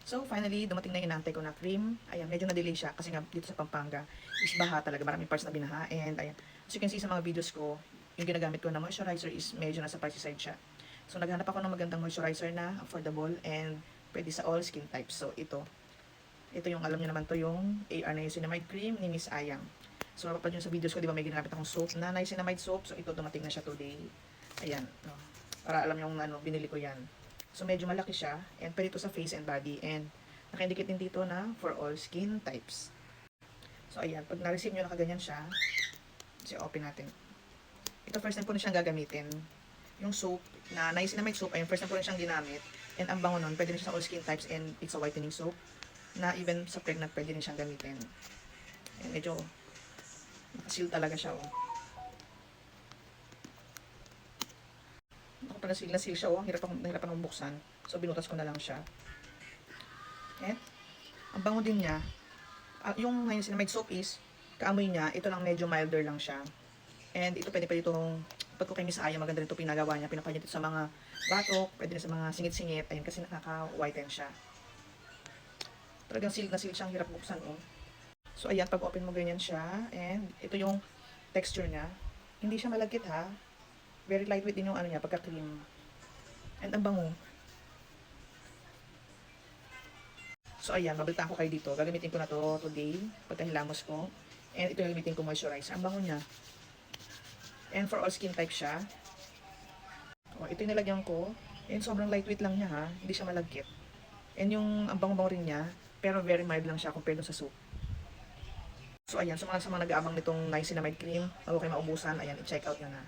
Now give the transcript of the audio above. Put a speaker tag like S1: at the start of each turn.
S1: So, finally, dumating na yung inantay ko na cream. Ayan, medyo na-delay siya kasi nga dito sa Pampanga is baha talaga. Maraming parts na binaha. And ayan, as you can see sa mga videos ko, yung ginagamit ko na moisturizer is medyo nasa pricey side siya. So, naghanap ako ng magandang moisturizer na affordable and pwede sa all skin types. So, ito yung alam niyo naman to yung AR Niacinamide Cream ni Miss Ayang. So, napapanood nyo sa videos ko, di ba may ginamit akong soap na Niacinamide soap. So, ito dumating na siya today. Ayan, no. Para alam yung binili ko yan. So, medyo malaki siya. And pwede ito sa face and body. And naka-indicate din dito na for all skin types. So, ayan. Pag na-receive nyo na kaganyan siya, kasi open natin. Ito first time po na siyang gagamitin. Yung soap na niacinamide soap, ayun, first time po na siyang ginamit. And ang bango nun, pwede rin siya sa all skin types and it's a whitening soap na even sa pregnant pwede rin siyang gamitin. And medyo nakasil talaga siya, oh. Ako pa nasil siya, oh. Nahirapan akong buksan. So, binutas ko na lang siya. And, ang bango din niya, yung niacinamide soap is, kaamoy niya, ito lang medyo milder lang siya. And ito pwede pa itong, pag ko kay Miss Aya, maganda rin ito pinagawa niya. Pinapanya ito sa mga batok, pwede rin sa mga singit-singit. Ayun, kasi nakaka-whiten siya. Talagang seal na seal siyang hirap buksan, oh. So, ayan, pag open mo ganyan siya. And ito yung texture niya. Hindi siya malagkit, ha. Very lightweight din yung niya, pagka-cream. And ang bango. So, ayan, mabalita ko kayo dito. Gagamitin ko na to today, pagkahilamos ko. And ito yung gagamitin ko moisturizer. Ang bango niya. And for all skin type siya. O, ito yung nilagyan ko. And sobrang lightweight lang niya, ha. Hindi siya malagkit. And yung ang bango-bango rin niya, pero very mild lang siya compared sa soap. So, ayan, sa mga nag-aabang nitong niacinamide cream, bago kayo maubusan, ayan, i-check out nyo na.